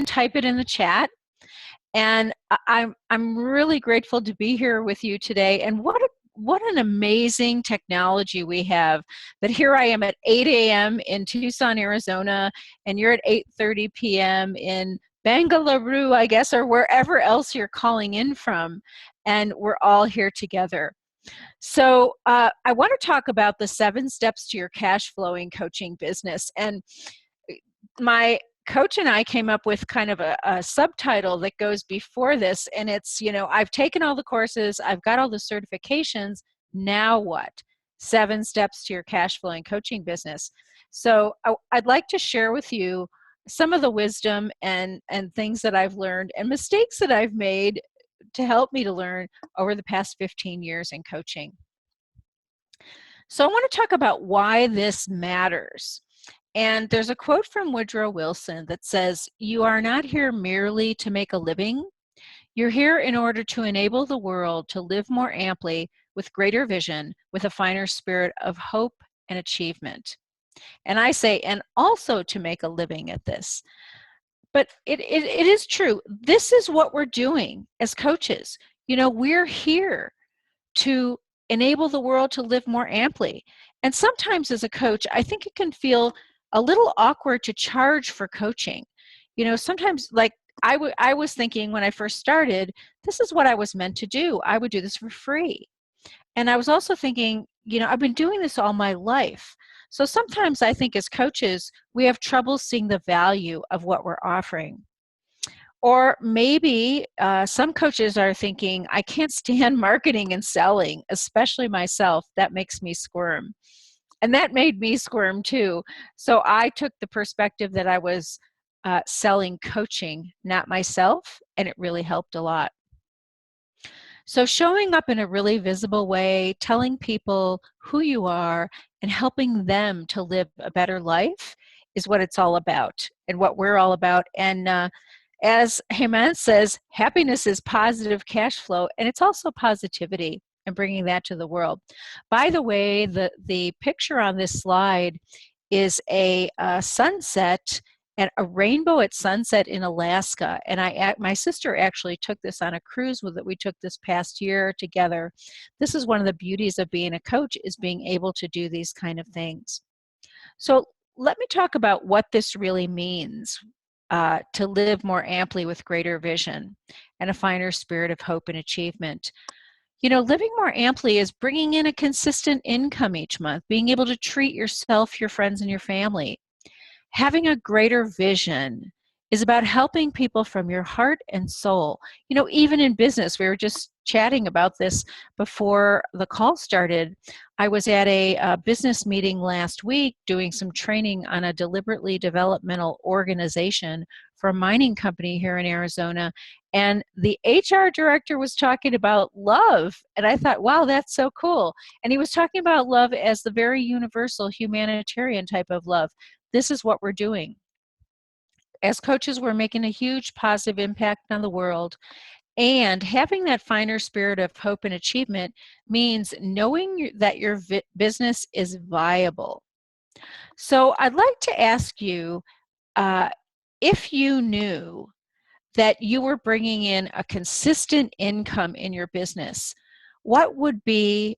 type it in the chat. And I'm really grateful to be here with you today. And what an amazing technology we have, that here I am at 8 a.m. in Tucson, Arizona, and you're at 8:30 p.m. in Bengaluru, I guess, or wherever else you're calling in from, and we're all here together. So I want to talk about the 7 steps to your cash flowing coaching business. And my coach and I came up with kind of a subtitle that goes before this, and it's, I've taken all the courses, I've got all the certifications, now what? 7 steps to your cash flowing coaching business. So I'd like to share with you some of the wisdom and things that I've learned and mistakes that I've made to help me to learn over the past 15 years in coaching. So I want to talk about why this matters. And there's a quote from Woodrow Wilson that says, "You are not here merely to make a living. You're here in order to enable the world to live more amply, with greater vision, with a finer spirit of hope and achievement." And I say, and also to make a living at this. But it is true. This is what we're doing as coaches. We're here to enable the world to live more amply. And sometimes as a coach, I think it can feel a little awkward to charge for coaching. Sometimes, like I was thinking when I first started, this is what I was meant to do. I would do this for free. And I was also thinking, I've been doing this all my life. So sometimes I think as coaches, we have trouble seeing the value of what we're offering. Or maybe some coaches are thinking, I can't stand marketing and selling, especially myself. That makes me squirm. And that made me squirm too. So I took the perspective that I was selling coaching, not myself, and it really helped a lot. So showing up in a really visible way, telling people who you are, and helping them to live a better life is what it's all about and what we're all about. And as Hemant says, happiness is positive cash flow, and it's also positivity and bringing that to the world. By the way, the picture on this slide is a sunset and a rainbow at sunset in Alaska. And my sister actually took this on a cruise that we took this past year together. This is one of the beauties of being a coach, is being able to do these kind of things. So let me talk about what this really means. To live more amply with greater vision and a finer spirit of hope and achievement. Living more amply is bringing in a consistent income each month, being able to treat yourself, your friends, and your family. Having a greater vision is about helping people from your heart and soul. Even in business, we were just chatting about this before the call started. I was at a business meeting last week doing some training on a deliberately developmental organization for a mining company here in Arizona. And the HR director was talking about love. And I thought, wow, that's so cool. And he was talking about love as the very universal humanitarian type of love. This is what we're doing. As coaches, we're making a huge positive impact on the world. And having that finer spirit of hope and achievement means knowing that your business is viable. So I'd like to ask you, if you knew that you were bringing in a consistent income in your business, what would be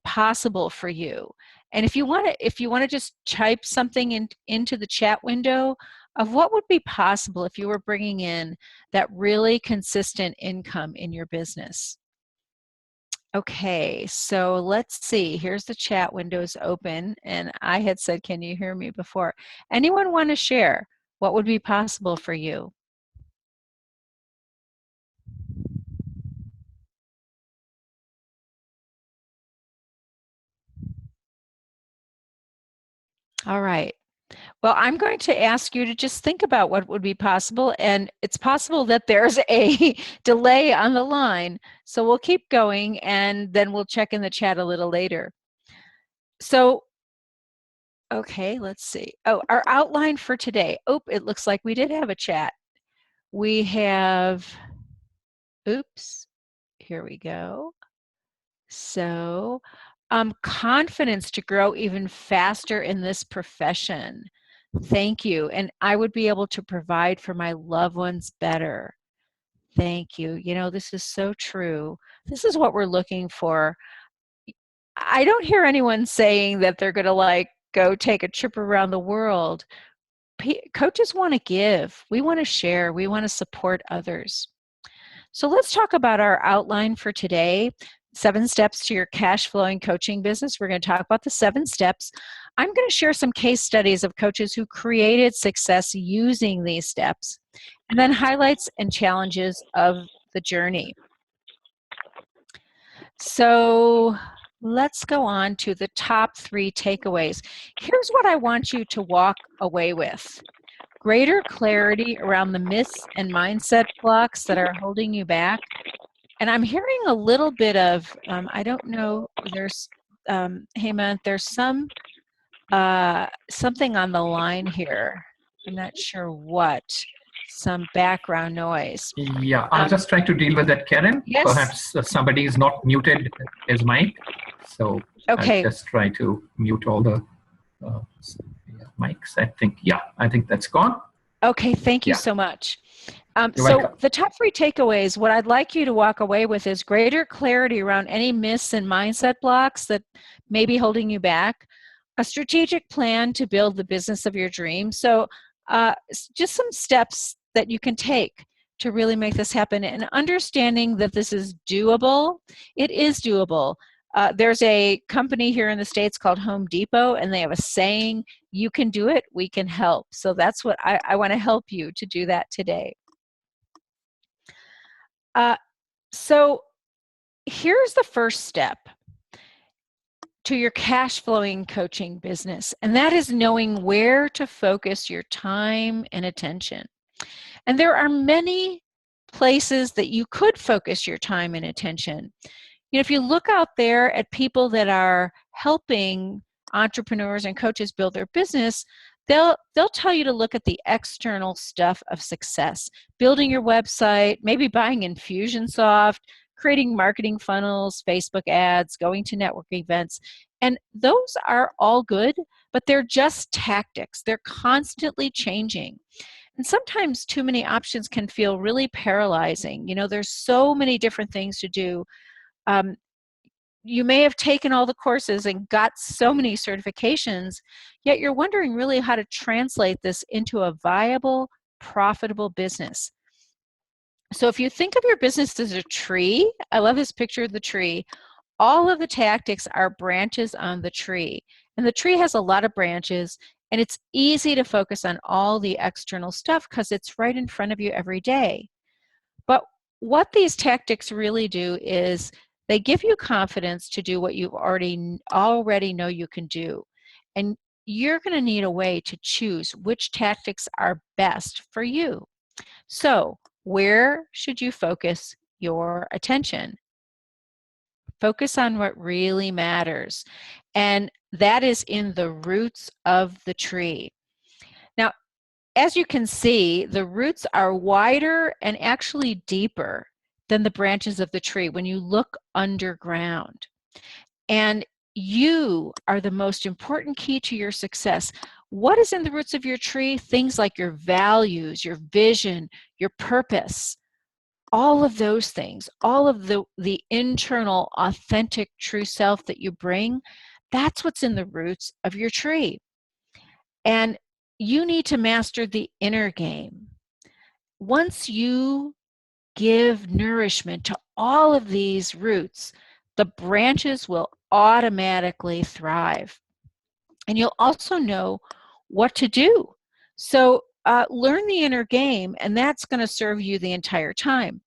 possible for you? And if you want to just type something into the chat window of what would be possible if you were bringing in that really consistent income in your business. Okay, so let's see. Here's the chat windows open, and I had said, can you hear me before? Anyone want to share what would be possible for you? All right. Well, I'm going to ask you to just think about what would be possible, and it's possible that there's a delay on the line. So we'll keep going, and then we'll check in the chat a little later. So, okay, let's see. Oh, our outline for today. Oh, it looks like we did have a chat. We have, oops, here we go. So, confidence to grow even faster in this profession. Thank you. And I would be able to provide for my loved ones better. Thank you. You know, this is so true. This is what we're looking for. I don't hear anyone saying that they're going to like go take a trip around the world. Coaches want to give. We want to share. We want to support others. So let's talk about our outline for today. 7 steps to your cash flowing coaching business. We're going to talk about the 7 steps. I'm going to share some case studies of coaches who created success using these steps, and then highlights and challenges of the journey. So let's go on to the top 3 takeaways. Here's what I want you to walk away with. Greater clarity around the myths and mindset blocks that are holding you back. And I'm hearing a little bit of, I don't know, there's, Hemant, there's some, something on the line here. I'm not sure what, some background noise. Yeah, I'll just try to deal with that, Karen. Yes. Perhaps somebody is not muted his mic. So okay. I'll just try to mute all the mics. I think that's gone. Okay, thank you so much. So welcome. The top 3 takeaways, what I'd like you to walk away with is greater clarity around any myths and mindset blocks that may be holding you back, a strategic plan to build the business of your dreams. So just some steps that you can take to really make this happen, and understanding that this is doable. It is doable. There's a company here in the States called Home Depot, and they have a saying, you can do it, we can help. So that's what I want to help you to do that today. So here's the first step to your cash flowing coaching business, and that is knowing where to focus your time and attention. And there are many places that you could focus your time and attention. You know, if you look out there at people that are helping entrepreneurs and coaches build their business, they'll tell you to look at the external stuff of success, building your website, maybe buying Infusionsoft, creating marketing funnels, Facebook ads, going to network events. And those are all good, but they're just tactics. They're constantly changing. And sometimes too many options can feel really paralyzing. You know, there's so many different things to do. You may have taken all the courses and got so many certifications, yet you're wondering really how to translate this into a viable, profitable business. So if you think of your business as a tree, I love this picture of the tree. All of the tactics are branches on the tree. And the tree has a lot of branches, and it's easy to focus on all the external stuff because it's right in front of you every day. But what these tactics really do is they give you confidence to do what you already know you can do. And you're going to need a way to choose which tactics are best for you. So where should you focus your attention? Focus on what really matters. And that is in the roots of the tree. Now, as you can see, the roots are wider and actually deeper than the branches of the tree when you look underground. And you are the most important key to your success. What is in the roots of your tree? Things like your values, your vision, your purpose, all of those things, all of the internal, authentic, true self that you bring, that's what's in the roots of your tree. And you need to master the inner game. Once you give nourishment to all of these roots, the branches will automatically thrive. And you'll also know what to do. So learn the inner game, and that's going to serve you the entire time.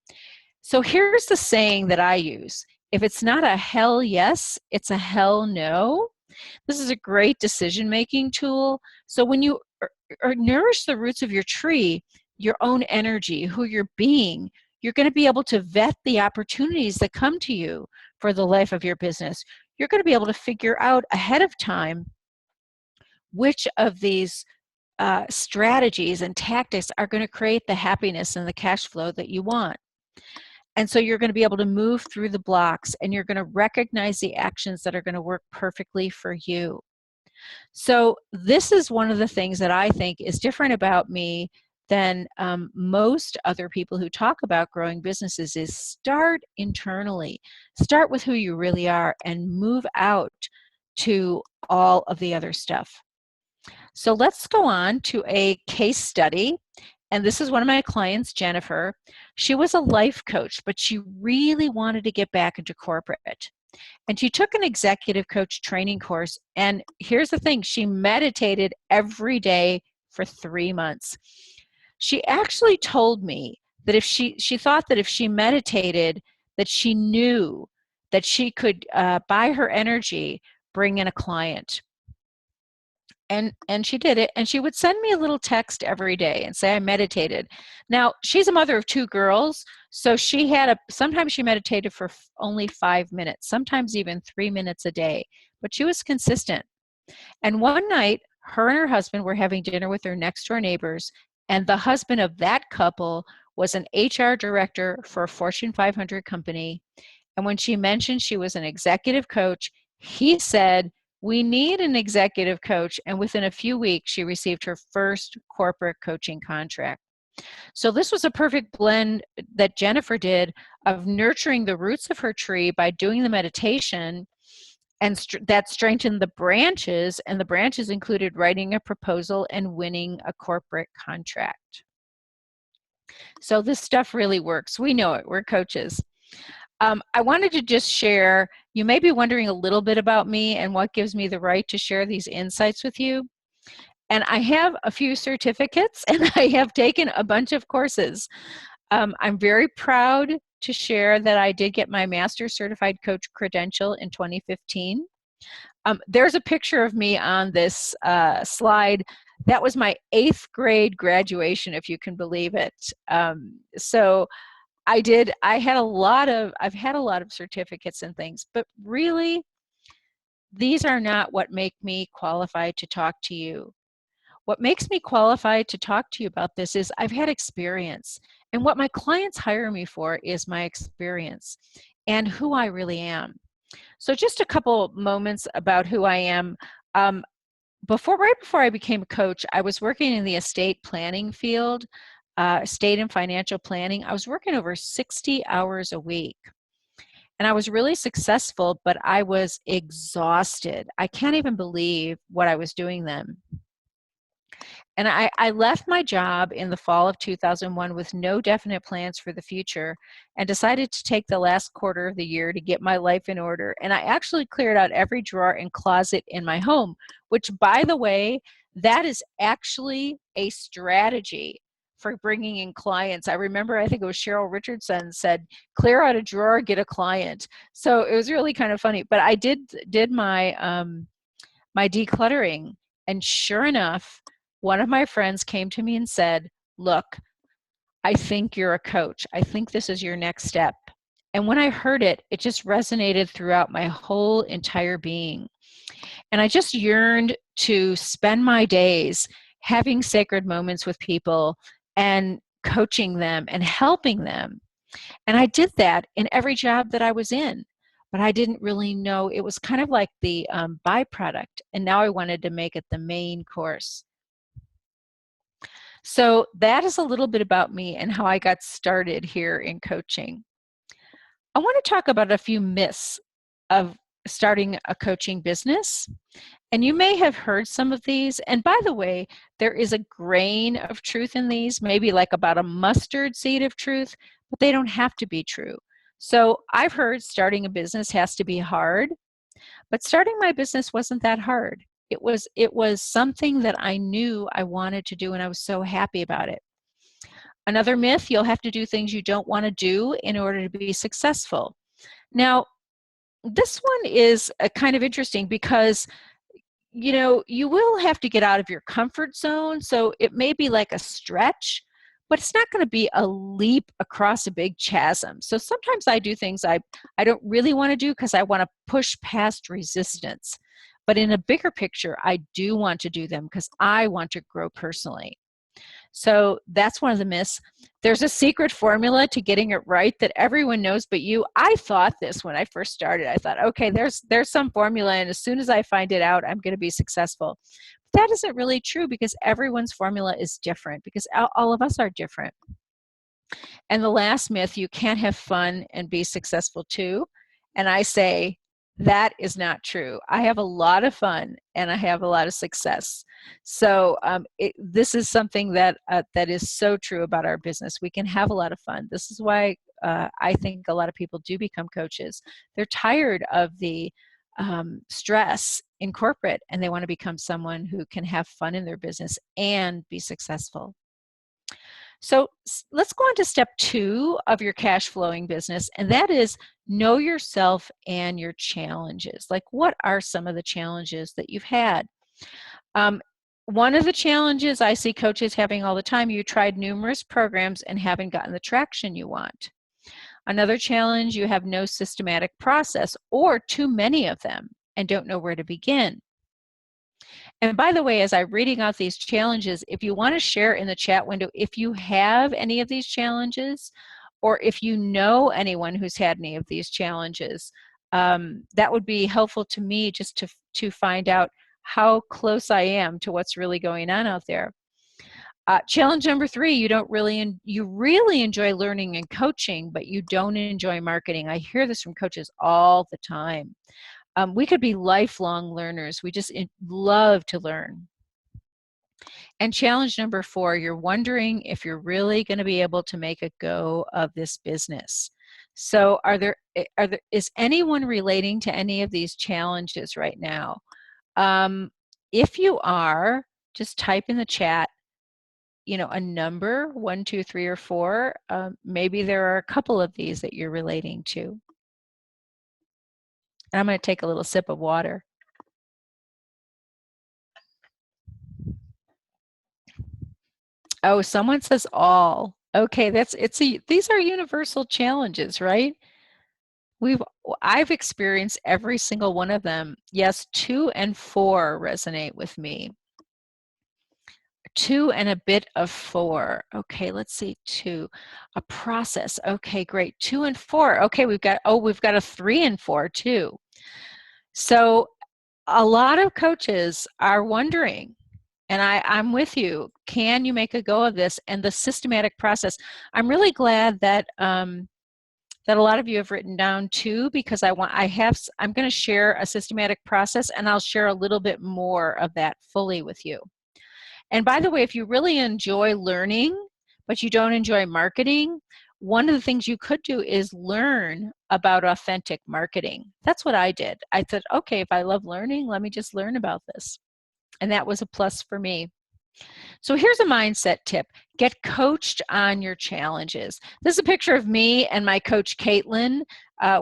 So here's the saying that I use. If it's not a hell yes, it's a hell no. This is a great decision-making tool. So when you nourish the roots of your tree, your own energy, who you're being, you're going to be able to vet the opportunities that come to you for the life of your business. You're going to be able to figure out ahead of time which of these strategies and tactics are going to create the happiness and the cash flow that you want. And so you're going to be able to move through the blocks, and you're going to recognize the actions that are going to work perfectly for you. So this is one of the things that I think is different about me than most other people who talk about growing businesses is start internally. Start with who you really are and move out to all of the other stuff. So let's go on to a case study. And this is one of my clients, Jennifer. She was a life coach, but she really wanted to get back into corporate. And she took an executive coach training course. And here's the thing, she meditated every day for 3 months. She actually told me that if she thought that if she meditated, that she knew that she could, by her energy, bring in a client. And she did it, and she would send me a little text every day and say I meditated. Now, she's a mother of 2 girls, so sometimes she meditated for only 5 minutes, sometimes even 3 minutes a day, but she was consistent. And one night, her and her husband were having dinner with their next door neighbors, and the husband of that couple was an HR director for a Fortune 500 company. And when she mentioned she was an executive coach, he said, "We need an executive coach." And within a few weeks, she received her first corporate coaching contract. So this was a perfect blend that Jennifer did of nurturing the roots of her tree by doing the meditation, and that strengthened the branches, and the branches included writing a proposal and winning a corporate contract. So this stuff really works. We know it. We're coaches. I wanted to just share, you may be wondering a little bit about me and what gives me the right to share these insights with you. And I have a few certificates and I have taken a bunch of courses. I'm very proud to share that I did get my Master Certified Coach credential in 2015. There's a picture of me on this slide. That was my 8th grade graduation, if you can believe it. So I've had a lot of certificates and things, but really, these are not what make me qualified to talk to you. What makes me qualified to talk to you about this is I've had experience, and what my clients hire me for is my experience and who I really am. So just a couple moments about who I am. Right before I became a coach, I was working in the estate planning field. Estate and financial planning. I was working over 60 hours a week. And I was really successful, but I was exhausted. I can't even believe what I was doing then. And I left my job in the fall of 2001 with no definite plans for the future and decided to take the last quarter of the year to get my life in order. And I actually cleared out every drawer and closet in my home, which, by the way, that is actually a strategy for bringing in clients. I remember, I think it was Cheryl Richardson said, clear out a drawer, get a client. So it was really kind of funny. But I did my my decluttering, and sure enough, one of my friends came to me and said, "Look, I think you're a coach. I think this is your next step." And when I heard it, it just resonated throughout my whole entire being. And I just yearned to spend my days having sacred moments with people and coaching them and helping them. And I did that in every job that I was in, but I didn't really know. It was kind of like the byproduct. And now I wanted to make it the main course. So that is a little bit about me and how I got started here in coaching. I want to talk about a few myths of starting a coaching business. And you may have heard some of these. And by the way, there is a grain of truth in these, maybe like about a mustard seed of truth, but they don't have to be true. So I've heard starting a business has to be hard, but starting my business wasn't that hard. It was something that I knew I wanted to do, and I was so happy about it. Another myth, you'll have to do things you don't want to do in order to be successful. Now, this one is kind of interesting because, you know, you will have to get out of your comfort zone. So it may be like a stretch, but it's not going to be a leap across a big chasm. So sometimes I do things I don't really want to do because I want to push past resistance. But in a bigger picture, I do want to do them because I want to grow personally. So that's one of the myths. There's a secret formula to getting it right that everyone knows but you. I thought this when I first started. I thought, okay, there's some formula, and as soon as I find it out, I'm going to be successful. That isn't really true, because everyone's formula is different, because all of us are different. And the last myth, you can't have fun and be successful too. And I say, that is not true. I have a lot of fun and I have a lot of success. So this is something that that is so true about our business. We can have a lot of fun. This is why I think a lot of people do become coaches. They're tired of the stress in corporate, and they want to become someone who can have fun in their business and be successful. So let's go on to step 2 of your cash flowing business, and that is know yourself and your challenges. Like, what are some of the challenges that you've had? One of the challenges I see coaches having all the time, you tried numerous programs and haven't gotten the traction you want. Another challenge, you have no systematic process or too many of them and don't know where to begin. And by the way, as I'm reading out these challenges, if you want to share in the chat window, if you have any of these challenges, or if you know anyone who's had any of these challenges, that would be helpful to me, just to find out how close I am to what's really going on out there. Challenge number 3, you really enjoy learning and coaching, but you don't enjoy marketing. I hear this from coaches all the time. We could be lifelong learners. We just love to learn. And challenge number 4, you're wondering if you're really going to be able to make a go of this business. So is anyone relating to any of these challenges right now? If you are, just type in the chat, a number, 1, 2, 3, or 4. Maybe there are a couple of these that you're relating to. And I'm going to take a little sip of water. Oh, someone says all. Okay, these are universal challenges, right? I've experienced every single one of them. Yes, 2 and 4 resonate with me. 2 and a bit of 4. Okay, let's see, 2. A process. Okay, great. 2 and 4. Okay, we've got a 3 and 4 too. So a lot of coaches are wondering, and I'm with you, can you make a go of this? And the systematic process. I'm really glad that that a lot of you have written down too, because I'm going to share a systematic process, and I'll share a little bit more of that fully with you. And by the way, if you really enjoy learning, but you don't enjoy marketing, one of the things you could do is learn about authentic marketing. That's what I did. I said, okay, if I love learning, let me just learn about this. And that was a plus for me. So here's a mindset tip. Get coached on your challenges. This is a picture of me and my coach, Caitlin.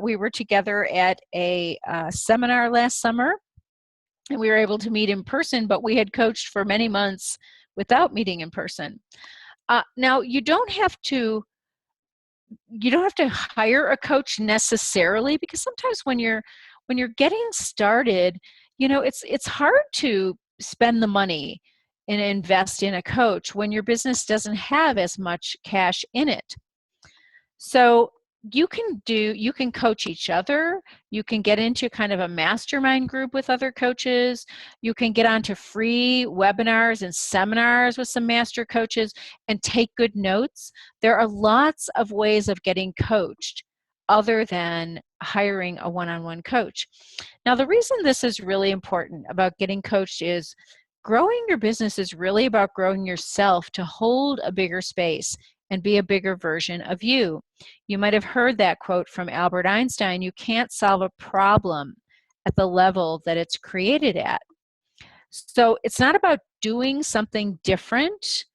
We were together at a seminar last summer, and we were able to meet in person, but we had coached for many months without meeting in person. Now, you don't have to hire a coach necessarily, because sometimes when you're getting started, it's hard to spend the money and invest in a coach when your business doesn't have as much cash in it. So you can coach each other. You can get into kind of a mastermind group with other coaches. You can get onto free webinars and seminars with some master coaches and take good notes. There are lots of ways of getting coached other than hiring a one-on-one coach. Now, the reason this is really important about getting coached is growing your business is really about growing yourself to hold a bigger space and be a bigger version of you. You might have heard that quote from Albert Einstein: you can't solve a problem at the level that it's created at. So it's not about doing something different.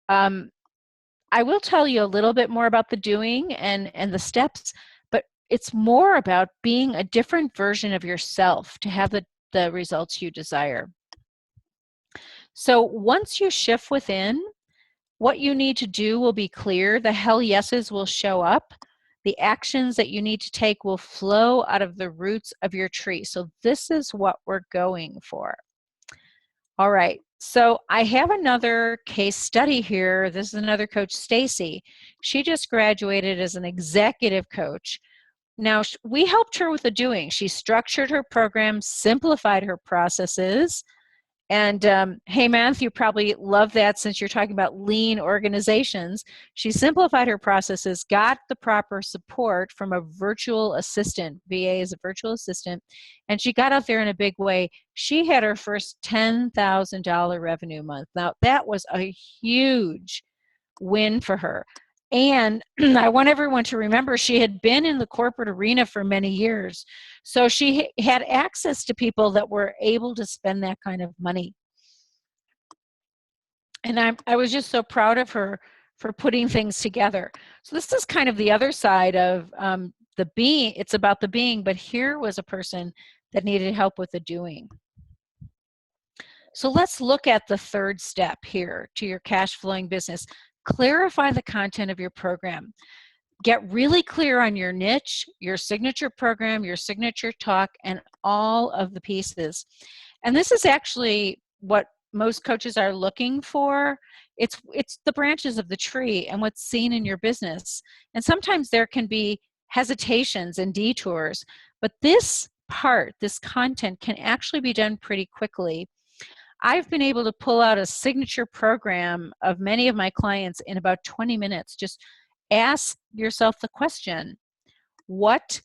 I will tell you a little bit more about the doing and the steps, but it's more about being a different version of yourself to have the results you desire. So once you shift within, what you need to do will be clear. The hell yeses will show up. The actions that you need to take will flow out of the roots of your tree. So this is what we're going for. All right. So I have another case study here. This is another coach, Stacey. She just graduated as an executive coach. Now, we helped her with the doing. She structured her program, simplified her processes. And hey, Matthew, probably love that since you're talking about lean organizations. She simplified her processes, got the proper support from a virtual assistant. VA is a virtual assistant. And she got out there in a big way. She had her first $10,000 revenue month. Now, that was a huge win for her. And I want everyone to remember she had been in the corporate arena for many years. So she had access to people that were able to spend that kind of money. And I was just so proud of her for putting things together. So this is kind of the other side of the being. It's about the being, but here was a person that needed help with the doing. So let's look at the third step here to your cash flowing business. Clarify the content of your program. Get really clear on your niche, your signature program, your signature talk, and all of the pieces. And this is actually what most coaches are looking for. It's the branches of the tree and what's seen in your business. And sometimes there can be hesitations and detours, but this part, this content, can actually be done pretty quickly. I've been able to pull out a signature program of many of my clients in about 20 minutes. Just ask yourself the question, what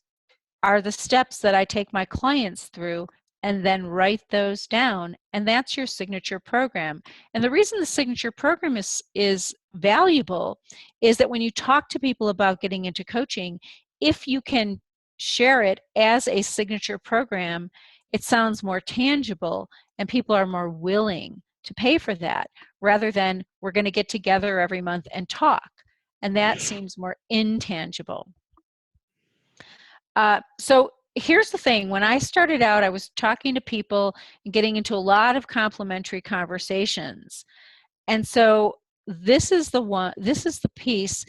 are the steps that I take my clients through, and then write those down, and that's your signature program. And the reason the signature program is valuable is that when you talk to people about getting into coaching, if you can share it as a signature program, it sounds more tangible and people are more willing to pay for that rather than we're going to get together every month and talk. And that seems more intangible. So here's the thing. When I started out, I was talking to people and getting into a lot of complimentary conversations. And so this is the piece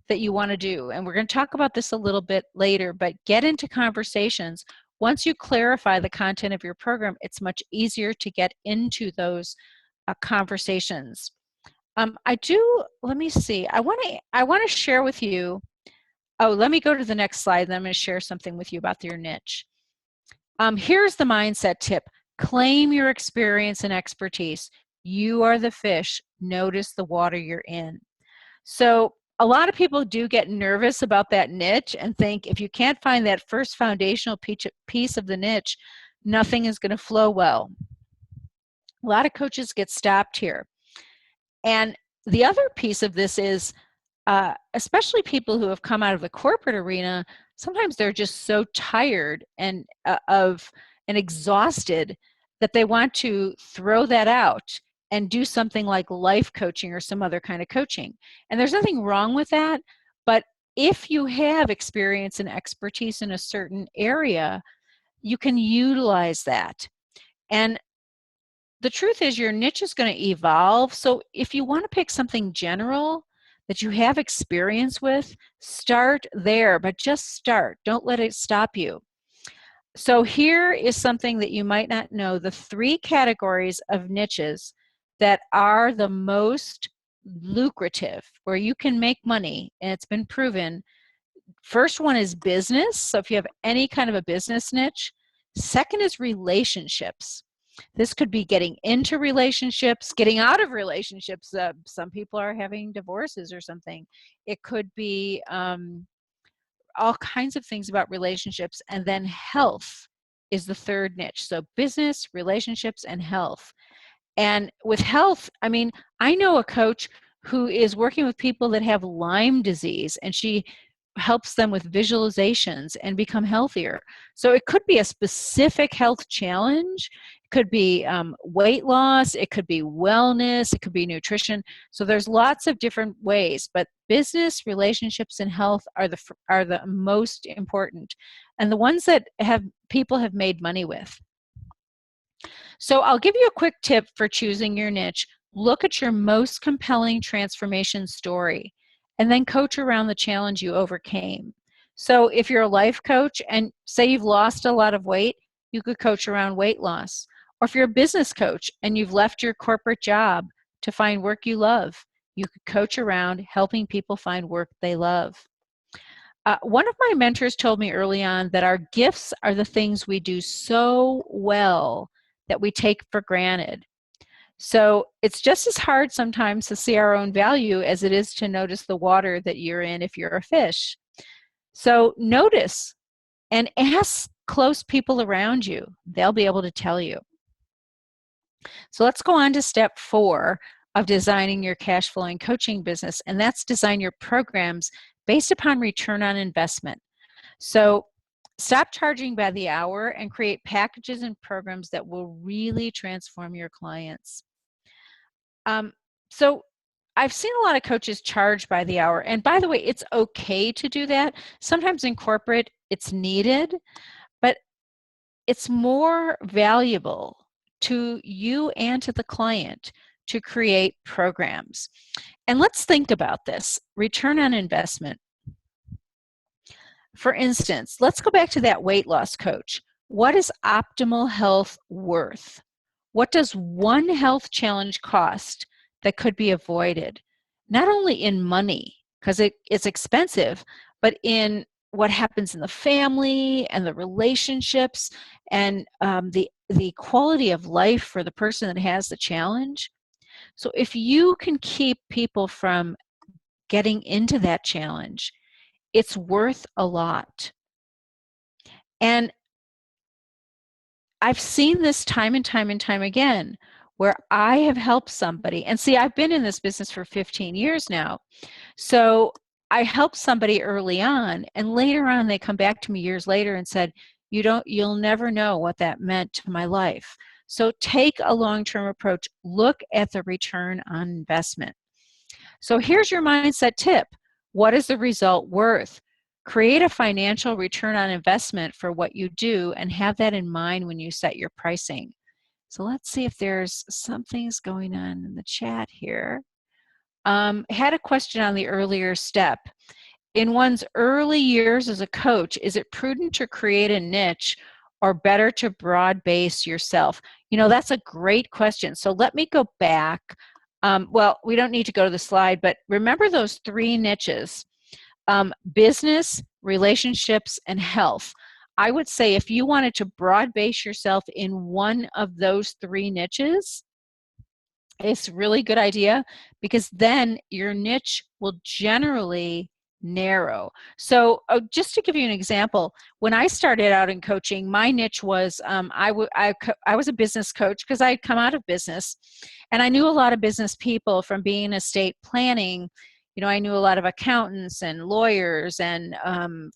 that you want to do. And we're going to talk about this a little bit later, but get into conversations. Once you clarify the content of your program, it's much easier to get into those conversations. Let me see. I want to share with you. Oh, let me go to the next slide, and then I'm going to share something with you about your niche. Here's the mindset tip. Claim your experience and expertise. You are the fish. Notice the water you're in. So a lot of people do get nervous about that niche and think if you can't find that first foundational piece of the niche, nothing is going to flow well. A lot of coaches get stopped here. And the other piece of this is, especially people who have come out of the corporate arena, sometimes they're just so tired and exhausted that they want to throw that out and do something like life coaching or some other kind of coaching. And there's nothing wrong with that, but if you have experience and expertise in a certain area, you can utilize that. And the truth is your niche is going to evolve. So if you want to pick something general that you have experience with, start there, but just start. Don't let it stop you. So here is something that you might not know, the 3 categories of niches that are the most lucrative, where you can make money, and it's been proven. First one is business. So if you have any kind of a business niche. Second is relationships. This could be getting into relationships, getting out of relationships. Some people are having divorces or something. It could be all kinds of things about relationships. And then health is the third niche. So business, relationships, and health. And with health, I mean, I know a coach who is working with people that have Lyme disease, and she helps them with visualizations and become healthier. So it could be a specific health challenge. It could be weight loss. It could be wellness. It could be nutrition. So there's lots of different ways, but business, relationships, and health are the most important, and the ones that people have made money with. So I'll give you a quick tip for choosing your niche. Look at your most compelling transformation story, and then coach around the challenge you overcame. So if you're a life coach and say you've lost a lot of weight, you could coach around weight loss. Or if you're a business coach and you've left your corporate job to find work you love, you could coach around helping people find work they love. One of my mentors told me early on that our gifts are the things we do so well that we take for granted. So it's just as hard sometimes to see our own value as it is to notice the water that you're in if you're a fish. So notice and ask close people around you. They'll be able to tell you. So let's go on to step 4 of designing your cash flowing coaching business, and that's design your programs based upon return on investment. So stop charging by the hour and create packages and programs that will really transform your clients. So I've seen a lot of coaches charge by the hour, and by the way, it's okay to do that. Sometimes in corporate, it's needed, but it's more valuable to you and to the client to create programs. And let's think about this, return on investment. For instance, let's go back to that weight loss coach. What is optimal health worth? What does one health challenge cost that could be avoided? Not only in money, because it's expensive, but in what happens in the family and the relationships and the quality of life for the person that has the challenge. So if you can keep people from getting into that challenge, it's worth a lot. And I've seen this time and time and time again where I have helped somebody. And see, I've been in this business for 15 years now. So I helped somebody early on, and later on they come back to me years later and said, you'll never know what that meant to my life. So take a long-term approach. Look at the return on investment. So here's your mindset tip. What is the result worth? Create a financial return on investment for what you do and have that in mind when you set your pricing. So let's see if there's something's going on in the chat here. Had a question on the earlier step. In one's early years as a coach, is it prudent to create a niche or better to broad base yourself? You know, that's a great question. So let me go back. Well, we don't need to go to the slide, but remember those 3 niches, business, relationships, and health. I would say if you wanted to broad base yourself in one of those 3 niches, it's a really good idea because then your niche will generally narrow. So just to give you an example, when I started out in coaching, my niche was I was a business coach because I had come out of business, and I knew a lot of business people from being in estate planning. You know, I knew a lot of accountants and lawyers and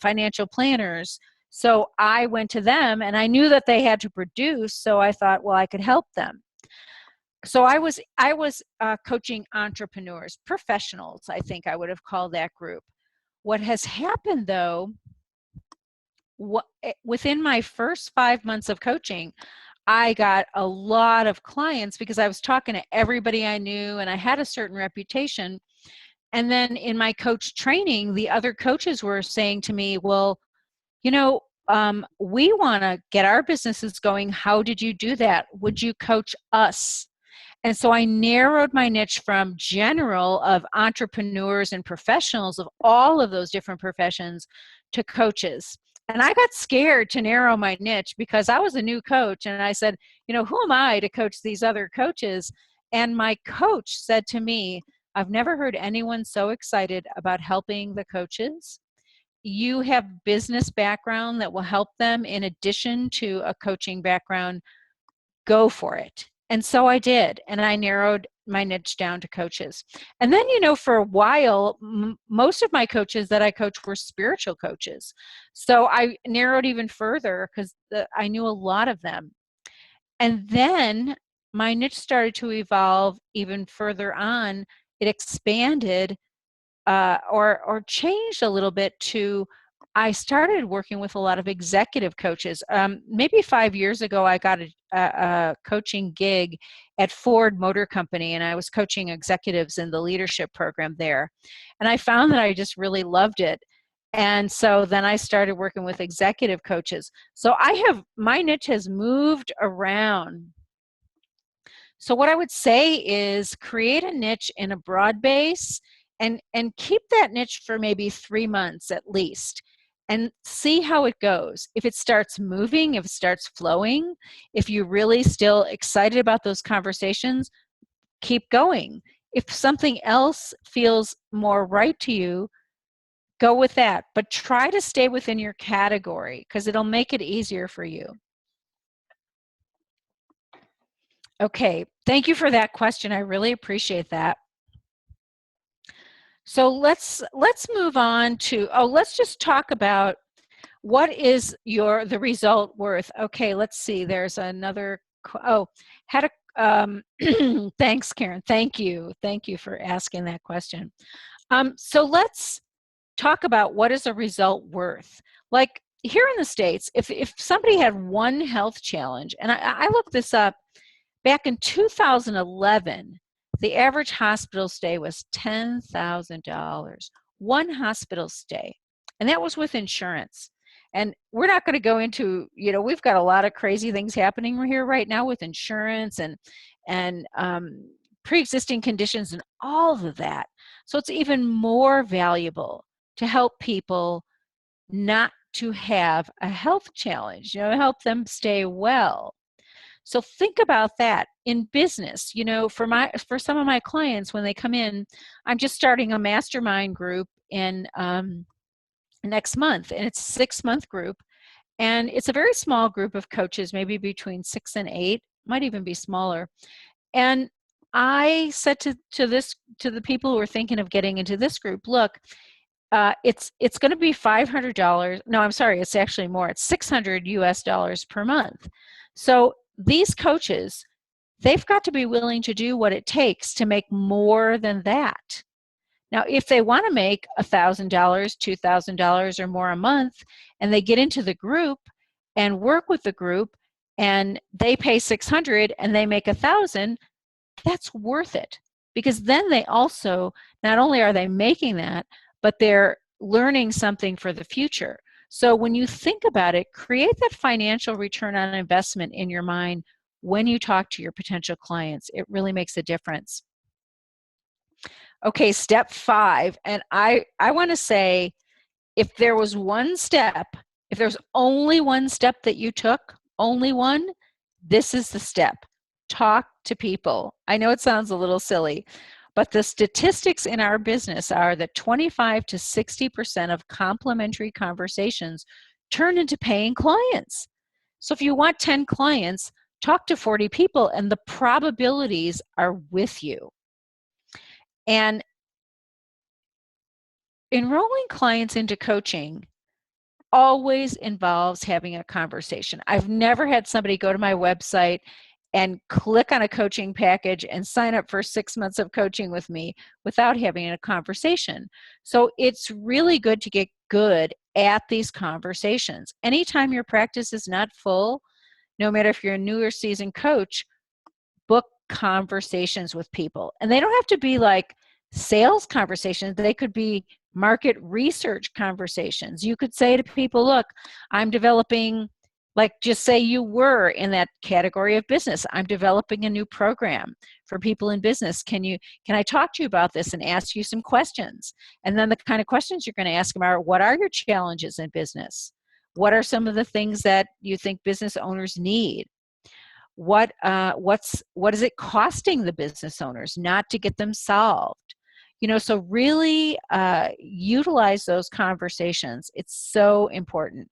financial planners. So I went to them, and I knew that they had to produce. So I thought, well, I could help them. So I was coaching entrepreneurs, professionals, I think I would have called that group. What has happened though, within my first 5 months of coaching, I got a lot of clients because I was talking to everybody I knew and I had a certain reputation. And then in my coach training, the other coaches were saying to me, well, you know, we want to get our businesses going. How did you do that? Would you coach us? And so I narrowed my niche from general of entrepreneurs and professionals of all of those different professions to coaches. And I got scared to narrow my niche because I was a new coach. And I said, you know, who am I to coach these other coaches? And my coach said to me, I've never heard anyone so excited about helping the coaches. You have business background that will help them in addition to a coaching background. Go for it. And so I did, and I narrowed my niche down to coaches. And then, you know, for a while, most of my coaches that I coached were spiritual coaches. So I narrowed even further because I knew a lot of them. And then my niche started to evolve even further on. It expanded or changed a little bit to I started working with a lot of executive coaches. Maybe 5 years ago, I got a coaching gig at Ford Motor Company, and I was coaching executives in the leadership program there. And I found that I just really loved it. And so then I started working with executive coaches. So my niche has moved around. So what I would say is create a niche in a broad base and keep that niche for maybe 3 months at least and see how it goes. If it starts moving, if it starts flowing, if you're really still excited about those conversations, keep going. If something else feels more right to you, go with that. But try to stay within your category because it'll make it easier for you. Okay, thank you for that question. I really appreciate that. So let's move on to, let's just talk about what is the result worth. Okay, let's see. There's another, had a, thanks, Karen. Thank you for asking that question. So let's talk about what is a result worth. Like here in the States, if somebody had one health challenge, and I looked this up, back in 2011, the average hospital stay was $10,000, one hospital stay, and that was with insurance. And we're not going to go into, we've got a lot of crazy things happening here right now with insurance and pre-existing conditions and all of that. So it's even more valuable to help people not to have a health challenge, help them stay well. So think about that in business. For some of my clients, when they come in, I'm just starting a mastermind group in next month, and it's a 6-month group, and it's a very small group of coaches, maybe between 6 and 8, might even be smaller. And I said to the people who are thinking of getting into this group, look, it's going to be $500. No, I'm sorry, it's actually more. It's $600 US per month. So these coaches, they've got to be willing to do what it takes to make more than that. Now, if they want to make $1,000, $2,000 or more a month, and they get into the group and work with the group, and they pay $600 and they make $1,000, that's worth it. Because then they also, not only are they making that, but they're learning something for the future. So when you think about it, create that financial return on investment in your mind when you talk to your potential clients. It really makes a difference. Okay, step 5, and I want to say, if there was one step, if there's only one step that you took, only one, this is the step. Talk to people. I know it sounds a little silly, but the statistics in our business are that 25 to 60% of complimentary conversations turn into paying clients. So if you want 10 clients, talk to 40 people, and the probabilities are with you. And enrolling clients into coaching always involves having a conversation. I've never had somebody go to my website and click on a coaching package and sign up for 6 months of coaching with me without having a conversation. So it's really good to get good at these conversations. Anytime your practice is not full, no matter if you're a new or seasoned coach, book conversations with people. And they don't have to be like sales conversations. They could be market research conversations. You could say to people, look, I'm developing, like just say you were in that category of business, I'm developing a new program for people in business. Can I talk to you about this and ask you some questions? And then the kind of questions you're going to ask them are, what are your challenges in business? What are some of the things that you think business owners need? What is it costing the business owners not to get them solved? So really utilize those conversations. It's so important.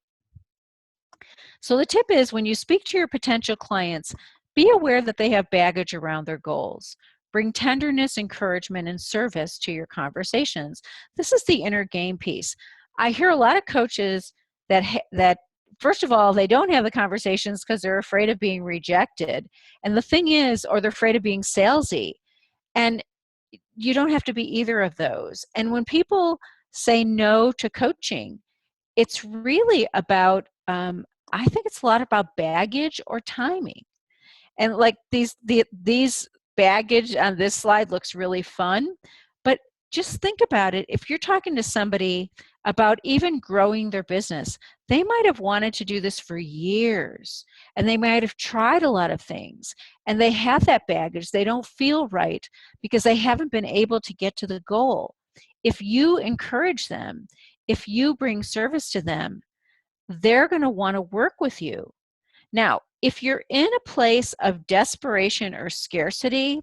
So the tip is, when you speak to your potential clients, be aware that they have baggage around their goals. Bring tenderness, encouragement, and service to your conversations. This is the inner game piece. I hear a lot of coaches that first of all, they don't have the conversations because they're afraid of being rejected. And the thing is, or they're afraid of being salesy. And you don't have to be either of those. And when people say no to coaching, it's really about, I think it's a lot about baggage or timing. And like these baggage on this slide looks really fun, but just think about it. If you're talking to somebody about even growing their business, they might have wanted to do this for years, and they might have tried a lot of things, and they have that baggage. They don't feel right because they haven't been able to get to the goal. If you encourage them, if you bring service to them, they're going to want to work with you. Now, if you're in a place of desperation or scarcity,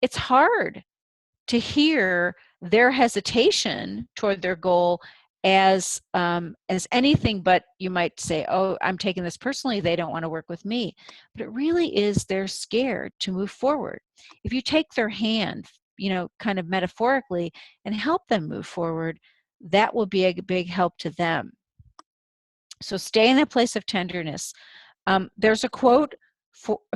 it's hard to hear their hesitation toward their goal as anything but, you might say, oh, I'm taking this personally, they don't want to work with me. But it really is they're scared to move forward. If you take their hand, kind of metaphorically, and help them move forward, that will be a big help to them. So stay in that place of tenderness. There's a quote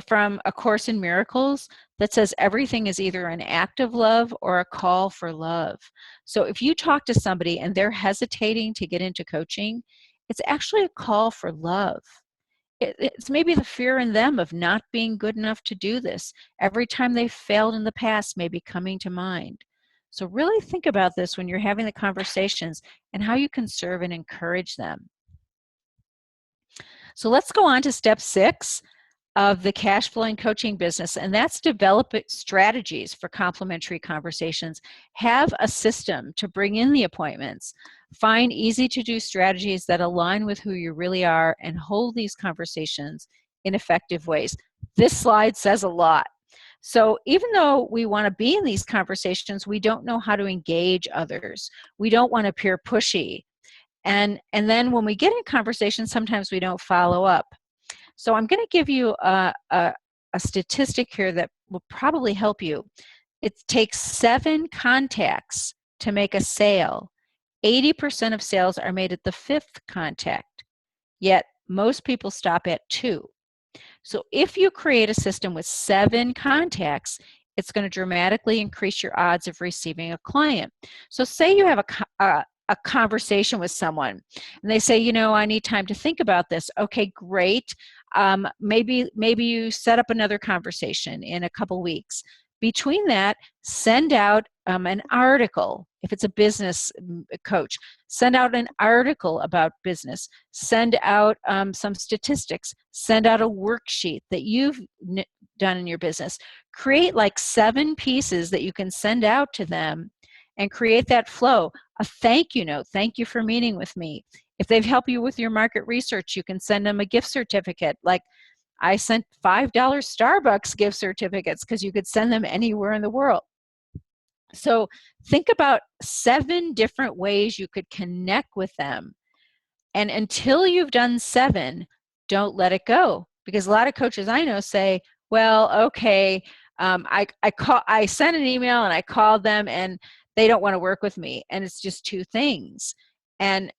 from A Course in Miracles that says everything is either an act of love or a call for love. So if you talk to somebody and they're hesitating to get into coaching, it's actually a call for love. It's maybe the fear in them of not being good enough to do this. Every time they've failed in the past may be coming to mind. So really think about this when you're having the conversations and how you can serve and encourage them. So let's go on to step 6 of the cash flowing coaching business, and that's develop strategies for complementary conversations. Have a system to bring in the appointments. Find easy to do strategies that align with who you really are and hold these conversations in effective ways. This slide says a lot. So even though we want to be in these conversations, we don't know how to engage others. We don't want to appear pushy. And then when we get in conversations, sometimes we don't follow up. So I'm going to give you a statistic here that will probably help you. It takes 7 contacts to make a sale. 80% of sales are made at the 5th contact, yet most people stop at 2. So if you create a system with 7 contacts, it's going to dramatically increase your odds of receiving a client. So say you have a conversation with someone and they say, I need time to think about this. Okay, great. Maybe you set up another conversation in a couple weeks. Between that, send out an article. If it's a business coach, send out an article about business. Send out some statistics. Send out a worksheet that you've done in your business. Create like 7 pieces that you can send out to them and create that flow. A thank you note. Thank you for meeting with me. If they've helped you with your market research, you can send them a gift certificate. Like I sent $5 Starbucks gift certificates because you could send them anywhere in the world. So think about 7 different ways you could connect with them. And until you've done 7, don't let it go. Because a lot of coaches I know say, well, okay, I sent an email and I called them and they don't want to work with me. And it's just 2 things. And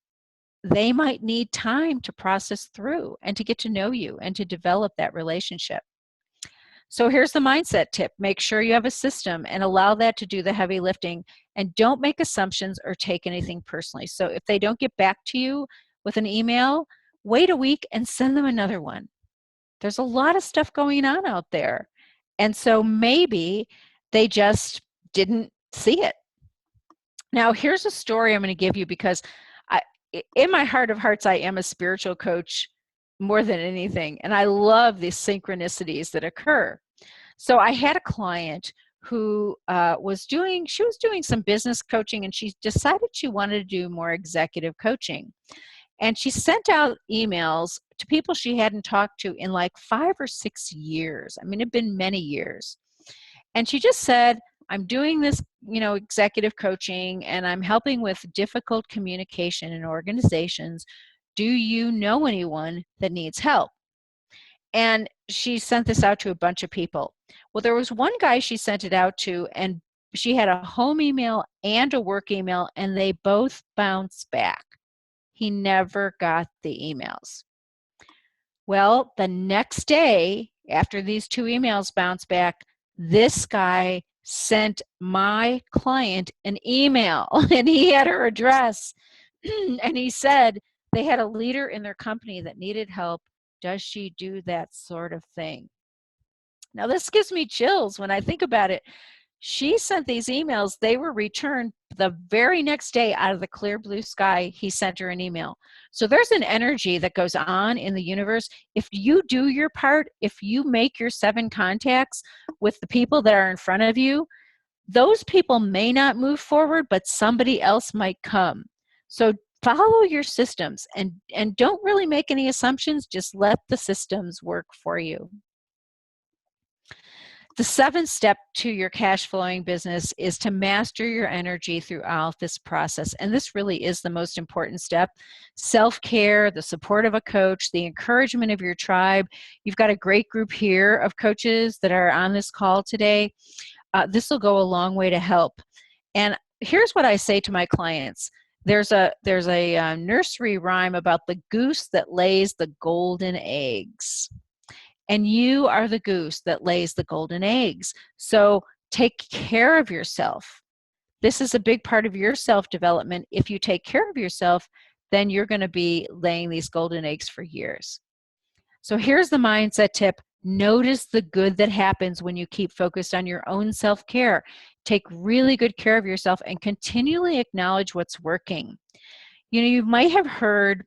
they might need time to process through and to get to know you and to develop that relationship. So here's the mindset tip. Make sure you have a system and allow that to do the heavy lifting, and don't make assumptions or take anything personally. So if they don't get back to you with an email, wait a week and send them another one. There's a lot of stuff going on out there. And so maybe they just didn't see it. Now, here's a story I'm going to give you because in my heart of hearts, I am a spiritual coach more than anything. And I love these synchronicities that occur. So I had a client who was doing some business coaching, and she decided she wanted to do more executive coaching. And she sent out emails to people she hadn't talked to in like 5 or 6 years. I mean, it'd been many years. And she just said, I'm doing this, executive coaching, and I'm helping with difficult communication in organizations. Do you know anyone that needs help? And she sent this out to a bunch of people. Well, there was one guy she sent it out to, and she had a home email and a work email, and they both bounced back. He never got the emails. Well, the next day, after these 2 emails bounced back, this guy sent my client an email, and he had her address. And he said they had a leader in their company that needed help. Does she do that sort of thing? Now, this gives me chills when I think about it. She sent these emails. They were returned the very next day out of the clear blue sky. He sent her an email. So there's an energy that goes on in the universe. If you do your part, if you make your 7 contacts with the people that are in front of you, those people may not move forward, but somebody else might come. So follow your systems and don't really make any assumptions. Just let the systems work for you. The 7th step to your cash flowing business is to master your energy throughout this process. And this really is the most important step. Self-care, the support of a coach, the encouragement of your tribe. You've got a great group here of coaches that are on this call today. This will go a long way to help. And here's what I say to my clients. There's a nursery rhyme about the goose that lays the golden eggs. And you are the goose that lays the golden eggs. So take care of yourself. This is a big part of your self-development. If you take care of yourself, then you're going to be laying these golden eggs for years. So here's the mindset tip. Notice the good that happens when you keep focused on your own self-care. Take really good care of yourself and continually acknowledge what's working. You know, you might have heard